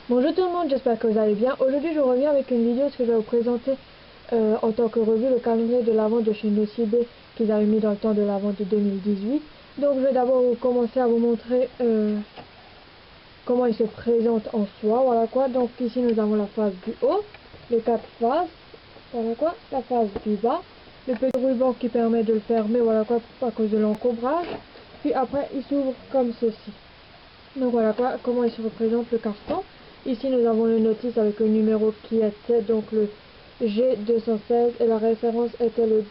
Bonjour tout le monde, j'espère que vous allez bien. Aujourd'hui je reviens avec une vidéo que je vais vous présenter en tant que revue le calendrier de l'Avent de chez Nocibé qu'ils avaient mis dans le temps de l'Avent de 2018. Donc je vais d'abord commencer à vous montrer comment il se présente en soi. Voilà quoi, donc ici nous avons la face du haut, les quatre faces, voilà quoi, la face du bas, le petit ruban qui permet de le fermer, voilà quoi, à cause de l'encombrage. Puis après il s'ouvre comme ceci. Donc voilà quoi, comment il se représente le carton. Ici nous avons le notice avec le numéro qui était donc le G216 et la référence était le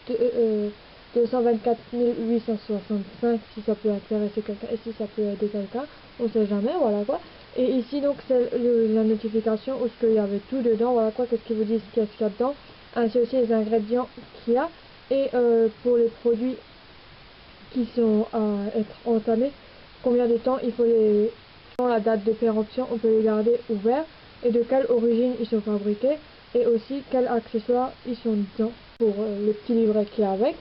224 865, si ça peut intéresser quelqu'un et si ça peut aider quelqu'un, on sait jamais, voilà quoi. Et ici donc c'est la notification où ce qu'il y avait tout dedans, voilà quoi, qu'est-ce qu'ils vous disent qu'est-ce qu'il y a dedans, ainsi aussi les ingrédients qu'il y a, et pour les produits qui sont à être entamés, combien de temps il faut les... la date de péremption, on peut les garder ouverts, et de quelle origine ils sont fabriqués, et aussi quels accessoires ils sont dedans pour le petit livret qu'il y a avec.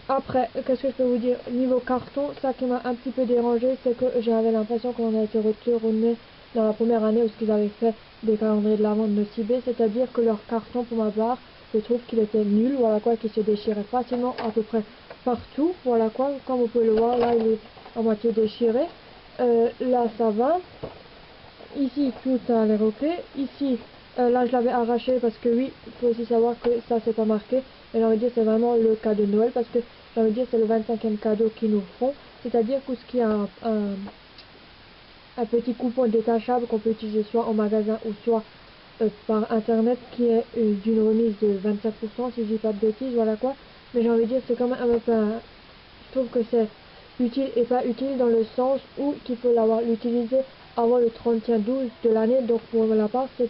Après, qu'est-ce que je peux vous dire niveau carton, ça qui m'a un petit peu dérangé, c'est que j'avais l'impression qu'on a été retourné dans la première année où ils avaient fait des calendriers de l'Avent de Nocibé, c'est-à-dire que leur carton, pour ma part, je trouve qu'il était nul, voilà quoi, qu'il se déchirait facilement à peu près partout, voilà quoi, comme vous pouvez le voir, là il est à moitié déchiré, là ça va, ici tout a l'air ok, ici là je l'avais arraché parce que oui, il faut aussi savoir que ça c'est pas marqué, et j'ai envie de dire c'est vraiment le cadeau de Noël, parce que j'ai envie de dire c'est le 25e cadeau qu'ils nous font, c'est-à-dire que ce qui a un petit coupon détachable qu'on peut utiliser soit en magasin ou soit par internet, qui est d'une remise de 25% si je dis pas de bêtises, voilà quoi. Mais j'ai envie de dire c'est quand même un peu je trouve que c'est utile et pas utile dans le sens où qu'il faut l'utiliser avant le 31/12 de l'année, donc pour la part c'est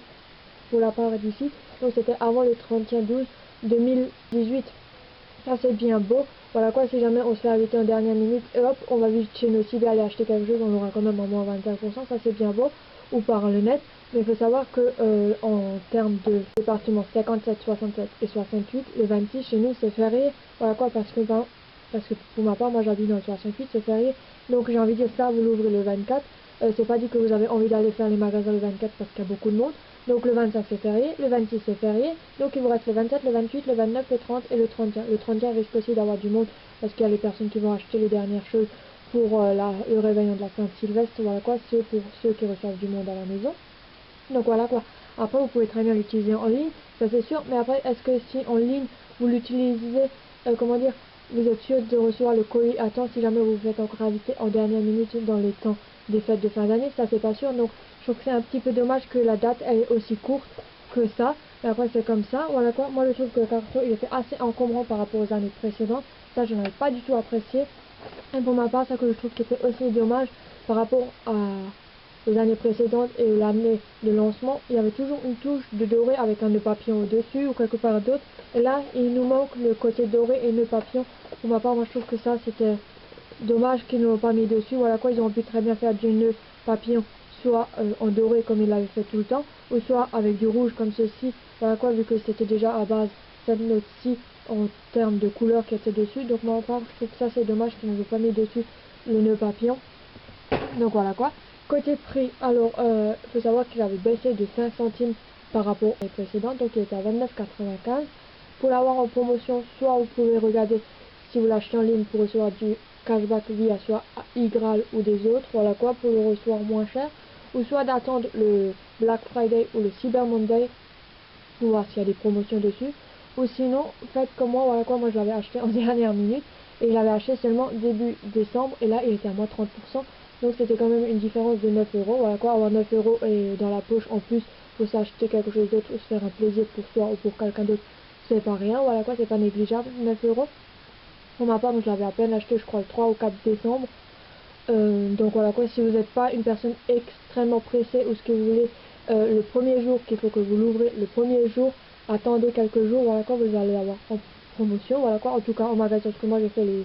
pour la part d'ici, donc c'était avant le 31/12 2018. Ça c'est bien beau, voilà quoi, si jamais on se fait inviter en dernière minute et hop on va vite chez nos cibles aller acheter quelque chose, on aura quand même en moins 25%, ça c'est bien beau, ou par le net. Mais il faut savoir que en termes de département 57, 67 et 68, le 26 chez nous c'est férié, voilà quoi, parce que pour ma part moi j'habite dans le 68, c'est férié, donc j'ai envie de dire ça, vous l'ouvrez le 24, c'est pas dit que vous avez envie d'aller faire les magasins le 24 parce qu'il y a beaucoup de monde. Donc le 25 c'est férié, le 26 c'est férié, donc il vous reste le 27, le 28, le 29, le 30 et le 31. Le 31 risque aussi d'avoir du monde parce qu'il y a les personnes qui vont acheter les dernières choses pour le réveillon de la Saint-Sylvestre, voilà quoi, c'est pour ceux qui reçoivent du monde à la maison. Donc voilà quoi. Après vous pouvez très bien l'utiliser en ligne, ça c'est sûr, mais après est-ce que si en ligne vous l'utilisez, comment dire, vous êtes sûr de recevoir le colis à temps si jamais vous vous faites encore inviter en dernière minute dans les temps des fêtes de fin d'année, ça c'est pas sûr. Donc je trouve que c'est un petit peu dommage que la date est aussi courte que ça, mais après c'est comme ça, voilà quoi. Moi je trouve que le carton il était assez encombrant par rapport aux années précédentes, ça je n'avais pas du tout apprécié, et pour ma part ça que je trouve qui était aussi dommage par rapport à les années précédentes et l'année de lancement, il y avait toujours une touche de doré avec un nœud papillon au-dessus ou quelque part d'autre. Et là, il nous manque le côté doré et nœud papillon. Pour ma part, moi je trouve que ça c'était dommage qu'ils ne l'ont pas mis dessus. Voilà quoi, ils ont pu très bien faire du nœud papillon, soit en doré comme ils l'avaient fait tout le temps, ou soit avec du rouge comme ceci. Voilà quoi, vu que c'était déjà à base cette note-ci en termes de couleur qui était dessus. Donc moi, part, je trouve que ça c'est dommage qu'ils n'aient pas mis dessus le nœud papillon. Donc voilà quoi. Côté prix, alors faut savoir qu'il avait baissé de 5 centimes par rapport aux précédentes, donc il était à 29,95. Pour l'avoir en promotion, soit vous pouvez regarder si vous l'achetez en ligne pour recevoir du cashback via soit iGraal ou des autres, voilà quoi, pour le recevoir moins cher, ou soit d'attendre le Black Friday ou le Cyber Monday pour voir s'il y a des promotions dessus, ou sinon faites comme moi, voilà quoi, moi je l'avais acheté en dernière minute et il avait acheté seulement début décembre et là il était à moins 30%, donc c'était quand même une différence de 9 €, voilà quoi, avoir 9 € et dans la poche en plus pour s'acheter quelque chose d'autre ou se faire un plaisir pour soi ou pour quelqu'un d'autre, c'est pas rien, voilà quoi, c'est pas négligeable, 9 €. Pour ma part, je l'avais à peine acheté je crois le 3 ou 4 décembre. Donc voilà quoi, si vous n'êtes pas une personne extrêmement pressée ou ce que vous voulez, le premier jour qu'il faut que vous l'ouvrez, le premier jour, attendez quelques jours, voilà quoi, vous allez avoir en promotion, voilà quoi, en tout cas en magasin, parce que moi j'ai fait les,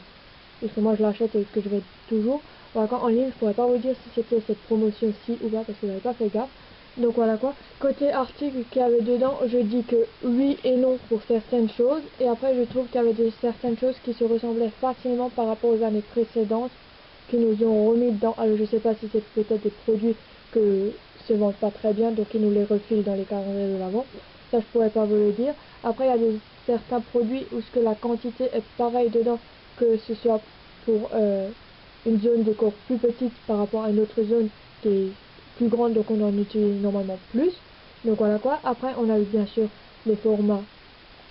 parce que moi je l'achète et ce que je vais toujours, voilà quoi, en ligne je pourrais pas vous dire si c'était cette promotion-ci ou pas, parce que j'avais pas fait gaffe. Donc voilà quoi, côté article qu'il y avait dedans, je dis que oui et non pour certaines choses, et après je trouve qu'il y avait certaines choses qui se ressemblaient facilement par rapport aux années précédentes, qui nous ont remis dedans. Alors je sais pas si c'est peut-être des produits que se vendent pas très bien, donc ils nous les refilent dans les calendriers de l'Avent. Ça, je pourrais pas vous le dire. Après, il y a certains produits où ce que la quantité est pareille dedans, que ce soit pour une zone de corps plus petite par rapport à une autre zone qui est plus grande, donc on en utilise normalement plus. Donc voilà quoi. Après, on a eu bien sûr les formats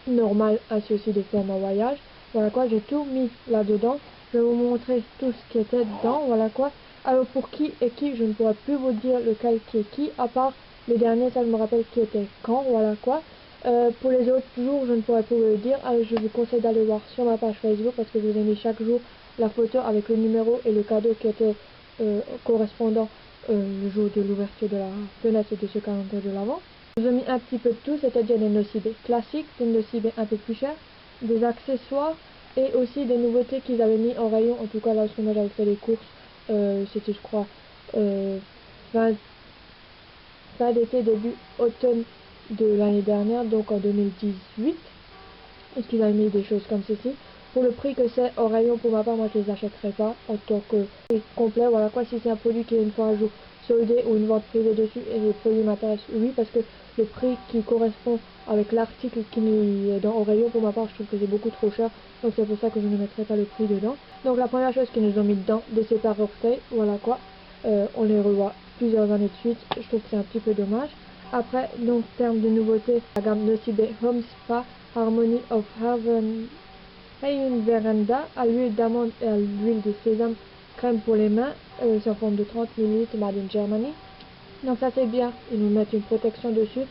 normal ainsi aussi des formats voyage. Voilà quoi, j'ai tout mis là-dedans. Je vais vous montrer tout ce qui était dedans. Voilà quoi. Alors pour qui est qui, je ne pourrais plus vous dire lequel qui est qui, à part les derniers, ça je me rappelle qui était quand. Voilà quoi. Pour les autres jours, je ne pourrais plus vous le dire. Alors, je vous conseille d'aller voir sur ma page Facebook parce que je vous ai mis chaque jour la photo avec le numéro et le cadeau qui était correspondant le jour de l'ouverture de la fenêtre de ce calendrier de l'Avent. J'ai mis un petit peu de tout, c'est-à-dire des nocibés classiques, des nocibés un peu plus chers, des accessoires et aussi des nouveautés qu'ils avaient mis en rayon. En tout cas, là, parce que moi j'avais fait les courses, c'était je crois fin, fin d'été, début automne de l'année dernière, donc en 2018. Est-ce qu'ils avaient mis des choses comme ceci? Pour le prix que c'est en rayon, pour ma part, moi je les achèterai pas en tant que prix complet. Voilà quoi, si c'est un produit qui est une fois un jour soldé ou une vente privée dessus et les produits m'intéressent, oui, parce que le prix qui correspond avec l'article qui est dans au rayon, pour ma part, je trouve que c'est beaucoup trop cher, donc c'est pour ça que je ne mettrai pas le prix dedans. Donc la première chose qu'ils nous ont mis dedans, des sépareurs feuilles, voilà quoi, on les revoit plusieurs années de suite, je trouve que c'est un petit peu dommage. Après, donc, en termes de nouveautés, la gamme Nocibé Home Spa Harmony of Heaven Hayun Veranda à l'huile d'amande et à l'huile de sésame, crème pour les mains, c'est en forme de 30 ml, made in Germany. Donc ça c'est bien, ils nous mettent une protection dessus,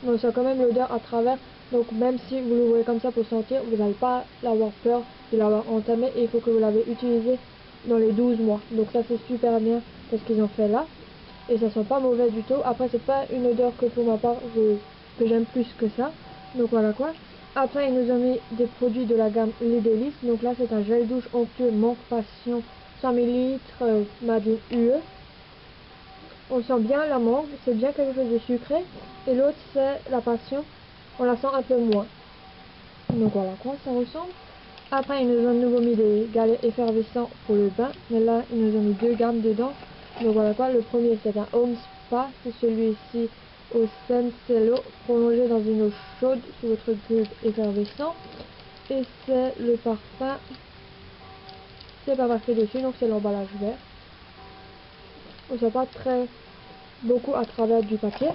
mais on sent quand même l'odeur à travers, donc même si vous l'ouvrez comme ça pour sentir, vous n'allez pas l'avoir peur de l'avoir entamé et il faut que vous l'avez utilisé dans les 12 mois. Donc ça c'est super bien parce qu'ils ont fait là, et ça sent pas mauvais du tout. Après c'est pas une odeur que pour ma part que j'aime plus que ça, donc voilà quoi. Après ils nous ont mis des produits de la gamme Les Délices, donc là c'est un gel douche onctueux Manque Passion 100 ml made in UE. On sent bien la mangue, c'est bien quelque chose de sucré, et l'autre c'est la passion, on la sent un peu moins. Donc voilà quoi ça ressemble. Après ils nous ont de nouveau mis des galets effervescents pour le bain, mais là ils nous ont mis deux gammes dedans. Donc voilà quoi, le premier c'est un Home Spa, c'est celui-ci au Sencello, prolongé dans une eau chaude sous votre grille effervescent. Et c'est le parfum, c'est pas marqué dessus, donc c'est l'emballage vert. On sent pas très beaucoup à travers du papier.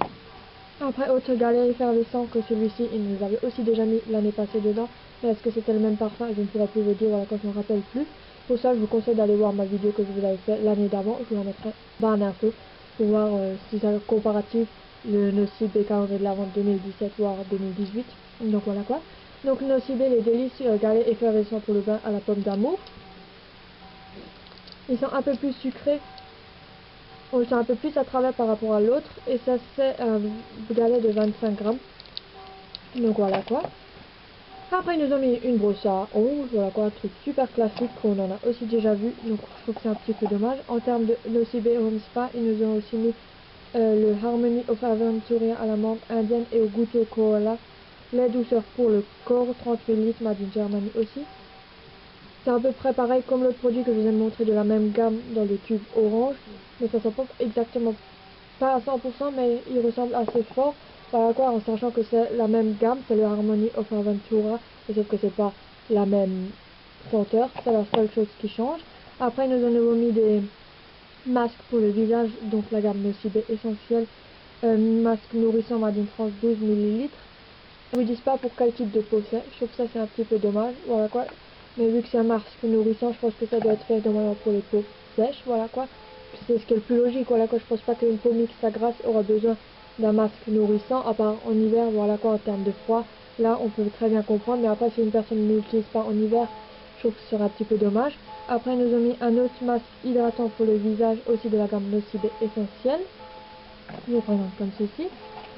Après, autre galet effervescent que celui-ci, il nous avait aussi déjà mis l'année passée dedans. Mais est-ce que c'était le même parfum? Je ne pourrais plus vous dire, voilà, quand je ne me rappelle plus. Pour ça, je vous conseille d'aller voir ma vidéo que je vous avais fait l'année d'avant. Je vous la mettrai dans un info pour voir si c'est comparatif le Nocibé calendrier de l'Avent 2017 voire 2018. Donc voilà quoi. Donc Nocibé, les délices galets effervescents pour le bain à la pomme d'amour. Ils sont un peu plus sucrés. On le sent un peu plus à travers par rapport à l'autre. Et ça c'est un galet de 25 grammes. Donc voilà quoi. Après ils nous ont mis une brosse à ongles, voilà quoi, un truc super classique qu'on en a aussi déjà vu, donc je trouve que c'est un petit peu dommage. En termes de Nocibé Home Spa, ils nous ont aussi mis le Harmony of Aventuria à la menthe indienne et au goût au koala, lait douceur pour le corps, 30 ml, made in Germany aussi. C'est à peu près pareil comme le produit que je vous ai montré de la même gamme dans le tube orange, mais ça sent pas exactement, pas à 100%, mais il ressemble assez fort. Voilà quoi, en sachant que c'est la même gamme, c'est le Harmony of Aventura, sauf que c'est pas la même senteur, c'est la seule chose qui change. Après, nous avons mis des masques pour le visage, donc la gamme Nocibé essentielle, masque nourrissant made in France 12 ml. Ils vous disent pas pour quel type de peau c'est, je trouve que ça c'est un petit peu dommage, voilà quoi. Mais vu que c'est un masque nourrissant, je pense que ça doit être fait normalement pour les peaux sèches, voilà quoi. C'est ce qui est le plus logique, voilà quoi. Je pense pas qu'une peau mixte à grasse aura besoin d'un masque nourrissant, à part en hiver, voilà quoi, en termes de froid. Là, on peut très bien comprendre, mais après, si une personne ne l'utilise pas en hiver, je trouve que ce serait un petit peu dommage. Après, ils nous ont mis un autre masque hydratant pour le visage, aussi de la gamme Nocibé essentielle. Je par exemple comme ceci.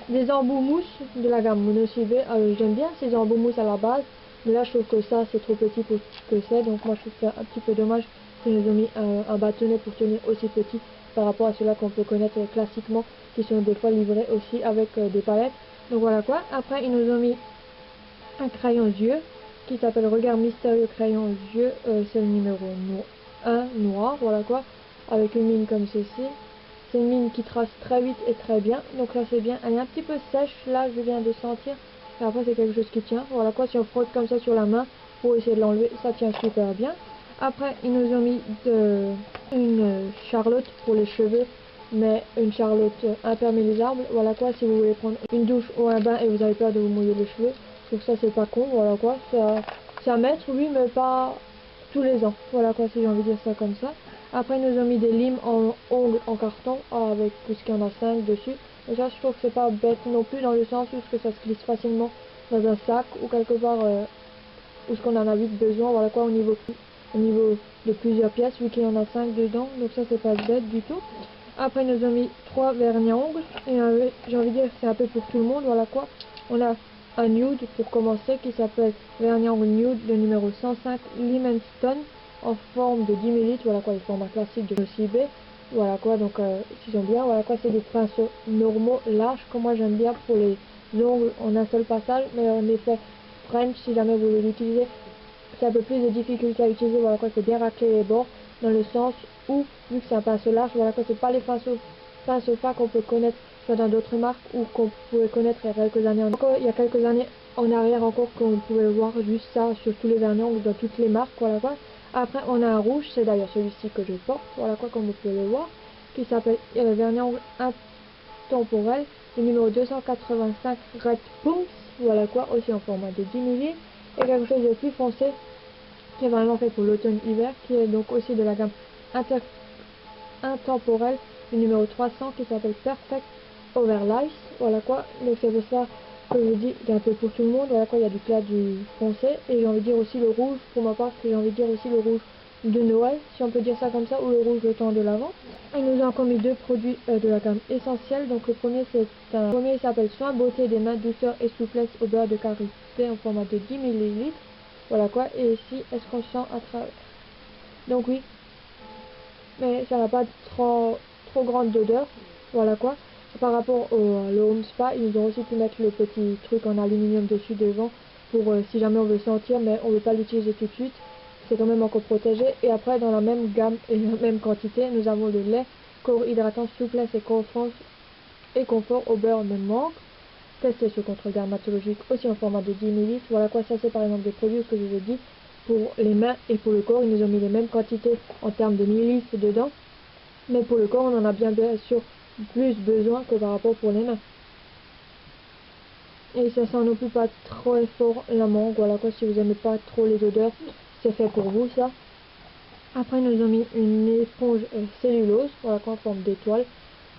Des embouts mousse de la gamme Nocibé. J'aime bien ces embouts mousse à la base, mais là, je trouve que ça, c'est trop petit pour ce que c'est, donc moi, je trouve que c'est un petit peu dommage qu'ils nous ont mis un bâtonnet pour tenir aussi petit par rapport à ceux-là qu'on peut connaître classiquement, qui sont des fois livrés aussi avec des palettes. Donc voilà quoi. Après, ils nous ont mis un crayon aux yeux qui s'appelle Regard Mystérieux Crayon aux yeux. C'est le numéro 1 noir, voilà quoi, avec une mine comme ceci. c'est une mine qui trace très vite et très bien, donc là c'est bien. Elle est un petit peu sèche, là je viens de sentir, et après c'est quelque chose qui tient. Voilà quoi, si on frotte comme ça sur la main pour essayer de l'enlever, ça tient super bien. Après ils nous ont mis une charlotte pour les cheveux, mais une charlotte imperméabilisable. Voilà quoi, si vous voulez prendre une douche ou un bain et vous avez peur de vous mouiller les cheveux, donc ça c'est pas con. Voilà quoi, ça c'est à mettre, oui, mais pas tous les ans. Voilà quoi, si j'ai envie de dire ça comme ça. Après ils nous ont mis des limes en ongles en carton avec puisqu'il y en a 5 dessus. Et ça je trouve que c'est pas bête non plus, dans le sens où ça se glisse facilement dans un sac ou quelque part où ce qu'on en a vite besoin. Voilà quoi, au niveau de plusieurs pièces, vu qu'il y en a 5 dedans, donc ça c'est pas bête du tout. Après ils nous ont mis 3 vernis à ongles, et j'ai envie de dire que c'est un peu pour tout le monde. Voilà quoi, on a un nude pour commencer qui s'appelle vernis à ongles nude, le numéro 105 Limestone, en forme de 10 ml. Voilà quoi, le format classique de CB. Voilà quoi, donc si j'aime bien, voilà quoi, c'est des pinceaux normaux larges comme moi j'aime bien pour les ongles en un seul passage, mais en effet French, si jamais vous voulez l'utiliser, c'est un peu plus de difficulté à utiliser. Voilà quoi, c'est bien racler les bords, dans le sens où, vu que c'est un pinceau large, voilà quoi, c'est pas les pinceaux fins qu'on peut connaître soit dans d'autres marques ou qu'on pouvait connaître il y a quelques années en arrière encore, qu'on pouvait voir juste ça sur tous les vernis ongles dans toutes les marques. Voilà quoi. Après on a un rouge, c'est d'ailleurs celui-ci que je porte, voilà quoi, comme vous pouvez le voir, qui s'appelle vernis ongles intemporel, le numéro 285 Red Pumps. Voilà quoi, aussi en format de 10 ml, et quelque chose de plus foncé qui est vraiment fait pour l'automne-hiver, qui est donc aussi de la gamme intemporelle, le numéro 300, qui s'appelle Perfect Overlight. Voilà quoi, donc c'est pour ça que je dis qu'il y a un peu pour tout le monde. Voilà quoi, il y a du clair, du foncé, et j'ai envie de dire aussi le rouge, pour ma part, j'ai envie de dire aussi le rouge de Noël, si on peut dire ça comme ça, ou le rouge de temps de l'avant. Il nous a encore mis 2 produits de la gamme essentielle. Donc le premier s'appelle Soin Beauté des mains, douceur et souplesse au beurre de karité en format de 10 ml. Voilà quoi, et ici est-ce qu'on sent à travers, donc oui, mais ça n'a pas trop grande odeur. Voilà quoi, par rapport au le Home Spa, ils nous ont aussi pu mettre le petit truc en aluminium dessus devant pour si jamais on veut sentir, mais on veut pas l'utiliser tout de suite, c'est quand même encore protégé. Et après, dans la même gamme et la même quantité, nous avons le lait corps hydratant, souplesse et confort au beurre de mangue, testé sous contrôle dermatologique, aussi en format de 10 ml. Voilà quoi, ça c'est par exemple des produits, ce que je vous ai dit, pour les mains et pour le corps. Ils nous ont mis les mêmes quantités en termes de millilitres dedans, mais pour le corps on en a bien sûr plus besoin que par rapport pour les mains. Et ça sent non plus pas trop fort la mangue. Voilà quoi, si vous aimez pas trop les odeurs, c'est fait pour vous ça. Après ils nous ont mis une éponge cellulose, voilà quoi, en forme d'étoile.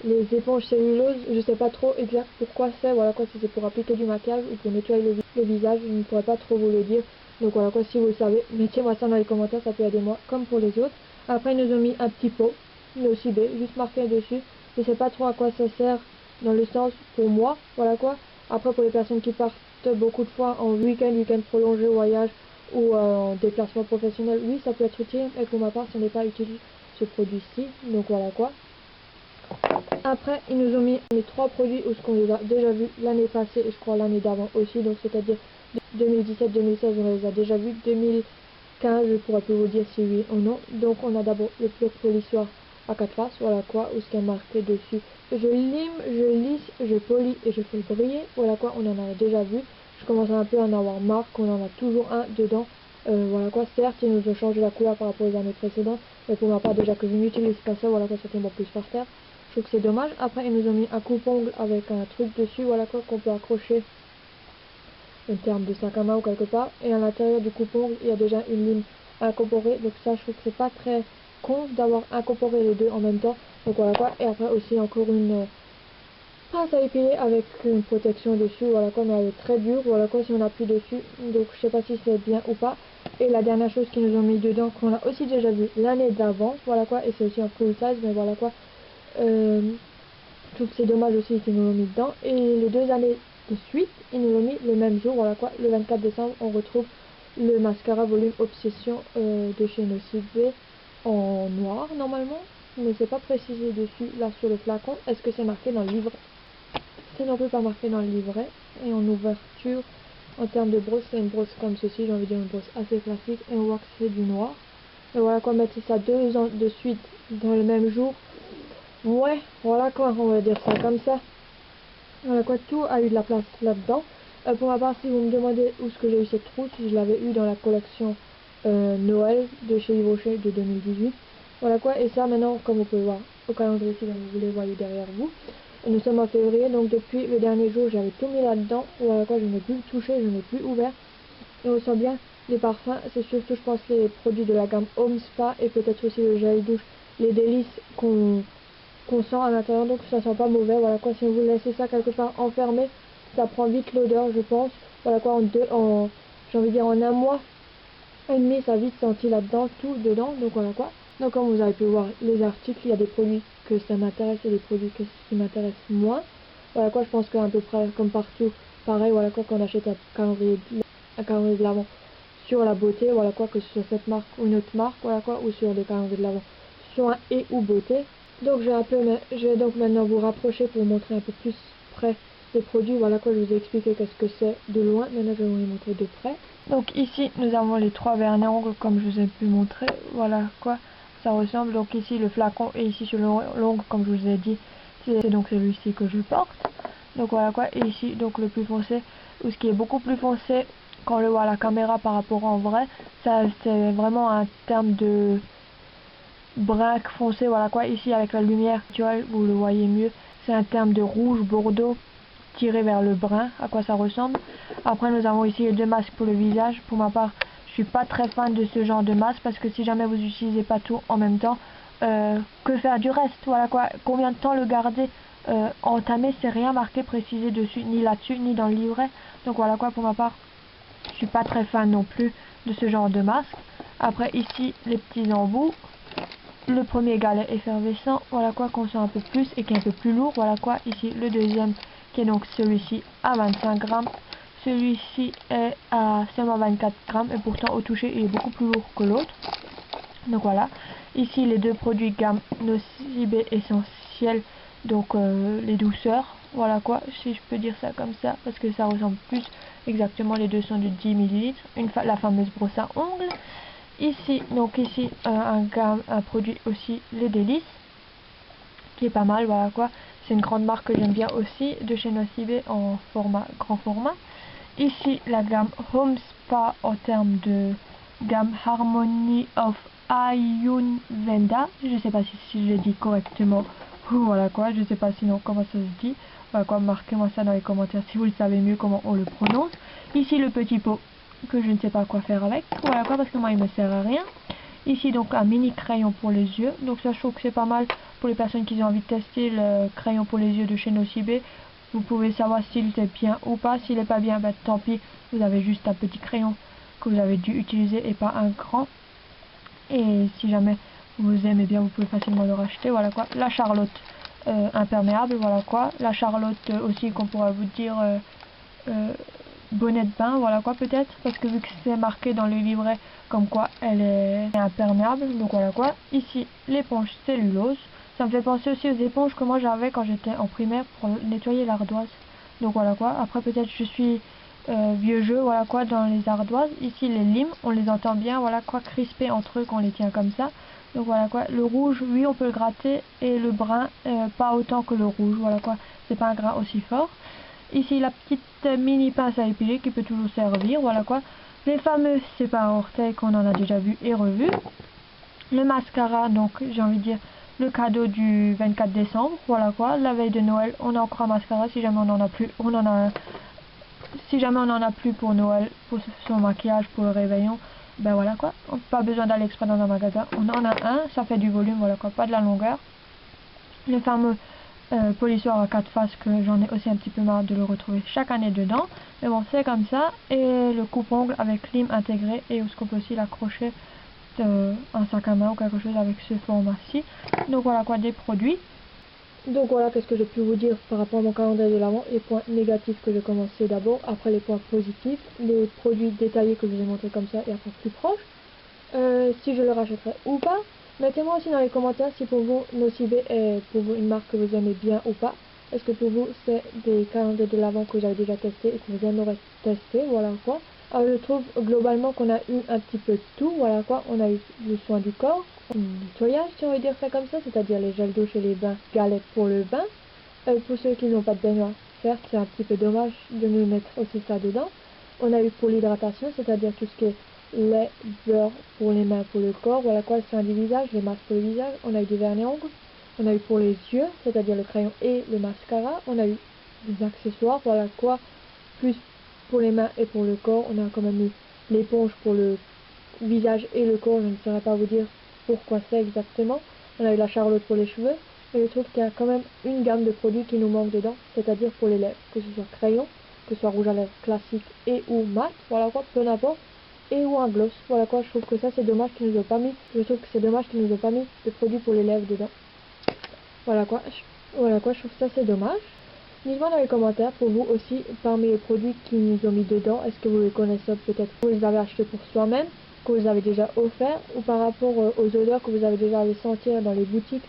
Les éponges cellulose, je sais pas trop exact pourquoi c'est, voilà quoi, si c'est pour appliquer du maquillage ou pour nettoyer le visage, je ne pourrais pas trop vous le dire. Donc voilà quoi, si vous le savez, mettez-moi ça dans les commentaires, ça peut aider moi comme pour les autres. Après ils nous ont mis un petit pot, mais aussi B, juste marqué dessus. Je sais pas trop à quoi ça sert, dans le sens pour moi, voilà quoi. Après pour les personnes qui partent beaucoup de fois en week-end prolongé, voyage ou en déplacement professionnel, oui ça peut être utile, mais pour ma part ce n'est pas utile ce produit-ci, donc voilà quoi. Après, ils nous ont mis les 3 produits où ce qu'on les a déjà vus l'année passée et je crois l'année d'avant aussi, donc c'est-à-dire 2017-2016 on les a déjà vus, 2015 je pourrais plus vous dire si oui ou non. Donc on a d'abord le bloc polissoir à 4 faces, voilà quoi, où ce qui est marqué dessus. Je lime, je lisse, je polis et je fais briller, voilà quoi, on en a déjà vu. Je commence un peu à en avoir marre qu'on en a toujours un dedans. Voilà quoi, certes ils nous ont changé la couleur par rapport aux années précédentes, mais pour ma part déjà que je n'utilise pas ça, voilà quoi, ça tombe en plus par terre. Je trouve que c'est dommage. Après ils nous ont mis un coupe-ongle avec un truc dessus, voilà quoi, qu'on peut accrocher en termes de sac à main ou quelque part. Et à l'intérieur du coupe-ongle il y a déjà une lime incorporée, donc ça je trouve que c'est pas très con d'avoir incorporé les deux en même temps. Donc voilà quoi. Et après aussi encore une pince à épiler avec une protection dessus, voilà quoi, mais elle est très dure, voilà quoi, si on appuie dessus, donc je sais pas si c'est bien ou pas. Et la dernière chose qu'ils nous ont mis dedans, qu'on a aussi déjà vu l'année d'avant, voilà quoi, et c'est aussi en full size, mais voilà quoi, je trouve que c'est dommage aussi qu'ils nous l'ont mis dedans. Et les 2 années de suite, ils nous l'ont mis le même jour, voilà quoi, le 24 décembre, on retrouve le mascara volume Obsession de chez Nocibé en noir normalement, mais c'est pas précisé dessus là sur le flacon. Est-ce que c'est marqué dans le livret? C'est non plus pas marqué dans le livret. Et en ouverture, en termes de brosse, c'est une brosse comme ceci, j'ai envie de dire une brosse assez classique, et on voit que c'est du noir. Et voilà quoi, mettre ça 2 ans de suite dans le même jour, Ouais, voilà quoi, on va dire ça comme ça. Voilà quoi, tout a eu de la place là-dedans. Pour ma part, si vous me demandez où est-ce que j'ai eu cette trousse, je l'avais eu dans la collection Noël de chez Yves Rocher de 2018. Voilà quoi, et ça maintenant, comme vous pouvez voir au calendrier si vous les voyez derrière vous, nous sommes en février, donc depuis le dernier jour, j'avais tout mis là-dedans. Voilà quoi, je n'ai plus touché, je n'ai plus ouvert. Et on sent bien les parfums, c'est surtout, je pense, les produits de la gamme Home Spa et peut-être aussi le gel douche, les délices qu'on sent à l'intérieur, donc ça sent pas mauvais. Voilà quoi, si vous laissez ça quelque part enfermé, ça prend vite l'odeur, je pense. Voilà quoi, j'ai envie de dire en un mois et demi, ça a vite senti là-dedans, tout dedans, donc voilà quoi. Donc comme vous avez pu voir les articles, il y a des produits que ça m'intéresse et des produits qui m'intéressent moins. Voilà quoi, je pense qu'à peu près comme partout, pareil, voilà quoi, quand on achète un calendrier de l'avant sur la beauté, voilà quoi, que ce soit cette marque ou une autre marque, voilà quoi, ou sur des calendriers de l'avant soin et ou beauté. Donc je vais donc maintenant vous rapprocher pour vous montrer un peu plus près des produits. Voilà quoi, je vous ai expliqué qu'est-ce que c'est de loin, maintenant je vais vous les montrer de près. Donc ici nous avons les 3 vernis ongles comme je vous ai pu montrer, voilà quoi ça ressemble. Donc ici le flacon et ici sur l'ongle comme je vous ai dit, c'est donc celui-ci que je porte. Donc voilà quoi, et ici donc le plus foncé, ou ce qui est beaucoup plus foncé quand on le voit à la caméra par rapport en vrai, ça c'est vraiment un terme de brun foncé, voilà quoi, ici avec la lumière naturelle vous le voyez mieux, c'est un terme de rouge bordeaux tiré vers le brun, à quoi ça ressemble. Après nous avons ici les 2 masques pour le visage. Pour ma part je suis pas très fan de ce genre de masque parce que si jamais vous utilisez pas tout en même temps, que faire du reste, voilà quoi, combien de temps le garder entamé, c'est rien marqué précisé dessus, ni là-dessus ni dans le livret. Donc voilà quoi, pour ma part je suis pas très fan non plus de ce genre de masque. Après ici les petits embouts, le premier galet effervescent, voilà quoi, qu'on sent un peu plus et qui est un peu plus lourd, voilà quoi. Ici le deuxième qui est donc celui-ci à 25 grammes, celui-ci est à seulement 24 grammes et pourtant au toucher il est beaucoup plus lourd que l'autre. Donc voilà, ici les deux produits gamme Nocibé essentiel, donc les douceurs, voilà quoi, si je peux dire ça comme ça, parce que ça ressemble plus exactement, les deux sont de 10 ml, la fameuse brosse à ongles. Ici, donc ici un produit aussi, les délices, qui est pas mal, voilà quoi, c'est une grande marque que j'aime bien aussi, de chez Nocibé en grand format. Ici la gamme Home Spa en termes de gamme Harmony of Ayurveda, je sais pas si je le dis correctement, voilà quoi, je sais pas sinon comment ça se dit, voilà quoi, marquez-moi ça dans les commentaires si vous le savez mieux comment on le prononce. Ici le petit pot que je ne sais pas quoi faire avec, voilà quoi, parce que moi il me sert à rien. Ici donc un mini crayon pour les yeux, donc ça je trouve que c'est pas mal pour les personnes qui ont envie de tester le crayon pour les yeux de chez Nocibé. Vous pouvez savoir s'il est bien ou pas, s'il est pas bien, bah, tant pis, vous avez juste un petit crayon que vous avez dû utiliser et pas un grand. Et si jamais vous aimez bien, vous pouvez facilement le racheter, voilà quoi. La Charlotte imperméable, voilà quoi. La Charlotte aussi qu'on pourra vous dire euh, bonnet de bain, voilà quoi peut-être, parce que vu que c'est marqué dans le livret comme quoi elle est imperméable, donc voilà quoi. Ici l'éponge cellulose, ça me fait penser aussi aux éponges que moi j'avais quand j'étais en primaire pour nettoyer l'ardoise, donc voilà quoi. Après peut-être je suis vieux jeu, voilà quoi, dans les ardoises. Ici les limes, on les entend bien, voilà quoi, crispés entre eux quand on les tient comme ça, donc voilà quoi. Le rouge, oui on peut le gratter, et le brun pas autant que le rouge, voilà quoi, c'est pas un gras aussi fort. Ici la petite mini pince à épiler qui peut toujours servir, voilà quoi. Les fameux sépare orteils qu'on en a déjà vu et revu. Le mascara, donc j'ai envie de dire le cadeau du 24 décembre, voilà quoi. La veille de Noël, on a encore un mascara si jamais on en a plus, on en a un. Si jamais on en a plus pour Noël, pour son maquillage, pour le réveillon, ben voilà quoi. Pas besoin d'aller exprès dans un magasin, on en a un, ça fait du volume, voilà quoi, pas de la longueur. Le fameux polissoir à 4 faces que j'en ai aussi un petit peu marre de le retrouver chaque année dedans, mais bon c'est comme ça. Et le coupe-ongle avec lime intégré, et ce qu'on peut aussi l'accrocher un sac à main ou quelque chose avec ce format-ci. Donc voilà quoi, des produits. Donc voilà qu'est-ce que j'ai pu vous dire par rapport à mon calendrier de l'avant. Les points négatifs que j'ai commencé d'abord, après les points positifs, les produits détaillés que je vous ai montrés comme ça et après plus proche, si je le rachèterai ou pas. Mettez-moi aussi dans les commentaires si pour vous Nocibé est pour vous une marque que vous aimez bien ou pas. Est-ce que pour vous c'est des calendriers de l'avant que vous avez déjà testé et que vous aimeriez tester, voilà quoi. Alors je trouve globalement qu'on a eu un petit peu de tout, voilà quoi. On a eu le soin du corps, nettoyage, si on veut dire ça comme ça, c'est-à-dire les gels douche et les bains, galettes pour le bain. Pour ceux qui n'ont pas de baignoire, certes, c'est un petit peu dommage de nous mettre aussi ça dedans. On a eu pour l'hydratation, c'est-à-dire tout ce qui est lait, beurre pour les mains, pour le corps, voilà quoi, le soin du visage, les masques pour le visage. On a eu du vernis ongles. On a eu pour les yeux, c'est-à-dire le crayon et le mascara. On a eu des accessoires, voilà quoi, plus pour les mains et pour le corps. On a quand même eu l'éponge pour le visage et le corps, je ne saurais pas vous dire pourquoi c'est exactement. On a eu la charlotte pour les cheveux, mais je trouve qu'il y a quand même une gamme de produits qui nous manque dedans, c'est-à-dire pour les lèvres, que ce soit crayon, que ce soit rouge à lèvres classique et ou mat, voilà quoi, peu n'importe, et ou un gloss, voilà quoi, je trouve que ça c'est dommage qu'ils nous ont pas mis, je trouve que c'est dommage qu'ils nous ont pas mis de produits pour les lèvres dedans. Voilà quoi, je trouve ça c'est dommage. Dites-moi dans les commentaires pour vous aussi, parmi les produits qu'ils nous ont mis dedans, est-ce que vous les connaissez peut-être, vous les avez achetés pour soi-même, que vous avez déjà offert, ou par rapport aux odeurs que vous avez déjà allé sentir dans les boutiques.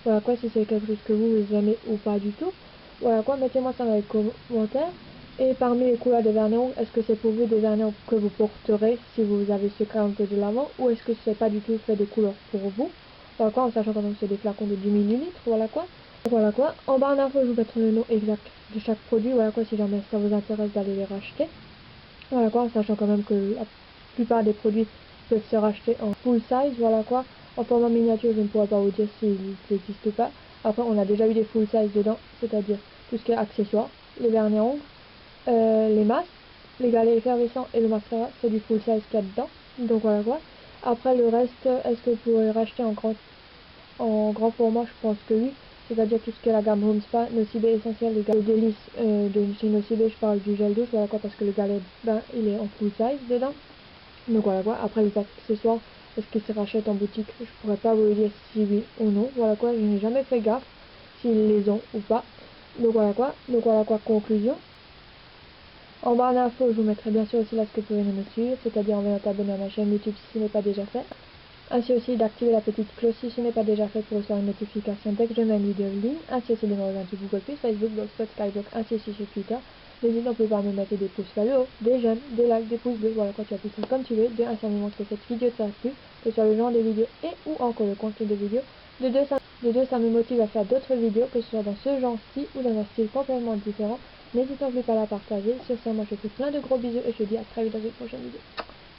Voilà quoi, si c'est quelque chose que vous aimez ou pas du tout. Voilà quoi, mettez-moi ça dans les commentaires. Et parmi les couleurs de vernis ongles, est-ce que c'est pour vous des vernis ongles que vous porterez si vous avez ce crayon que de l'avant, ou est-ce que c'est pas du tout fait de couleurs pour vous? Voilà quoi, en sachant quand même que c'est des flacons de 10 ml, voilà quoi. Voilà quoi, en barre d'infos je vous mettrai le nom exact de chaque produit, voilà quoi, si jamais ça vous intéresse d'aller les racheter. Voilà quoi, en sachant quand même que la plupart des produits peuvent se racheter en full size, voilà quoi. En format miniature, je ne pourrais pas vous dire s'il existe ou pas. Après, on a déjà eu des full size dedans, c'est-à-dire tout ce qui est accessoires, les vernis ongles, les masques, les galets effervescents et le mascara, c'est du full size qu'il y a dedans. Donc voilà quoi. Après le reste, est-ce que vous pouvez racheter en grand format? Je pense que oui. C'est-à-dire tout ce qui est la gamme Home Spa, Nocibé Essentiel, le délice de chez Nocibé, je parle du gel douche, voilà quoi, parce que le galet bain il est en full size dedans. Donc voilà quoi, après les accessoires, est-ce qu'ils se rachètent en boutique? Je pourrais pas vous le dire si oui ou non, voilà quoi, je n'ai jamais fait gaffe s'ils les ont ou pas. Donc voilà quoi, conclusion. En barre d'infos, je vous mettrai bien sûr aussi là ce que vous pouvez me suivre, c'est-à-dire en venant t'abonner à ma chaîne YouTube si ce n'est pas déjà fait. Ainsi aussi d'activer la petite cloche si ce n'est pas déjà fait pour recevoir une notification dès que je mets une vidéo en ligne. Ainsi aussi de me rejoindre sur Google+, Facebook, Blogspot, Skyblog, ainsi aussi sur Twitter. N'hésite non plus pas à me mettre des pouces vers le haut, des j'aime, des likes, des pouces bleus, voilà quoi, tu as ça comme tu veux. De 1, ça me montre que cette vidéo t'a plu, que ce soit le genre de vidéo et ou encore le contenu de vidéo. De 2, ça me motive à faire d'autres vidéos, que ce soit dans ce genre-ci ou dans un style complètement différent. N'hésite non plus pas à la partager. Sur ça, moi je te fais plein de gros bisous et je te dis à très vite dans une prochaine vidéo.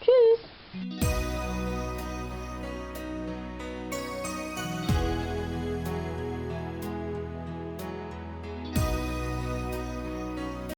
Tchuss!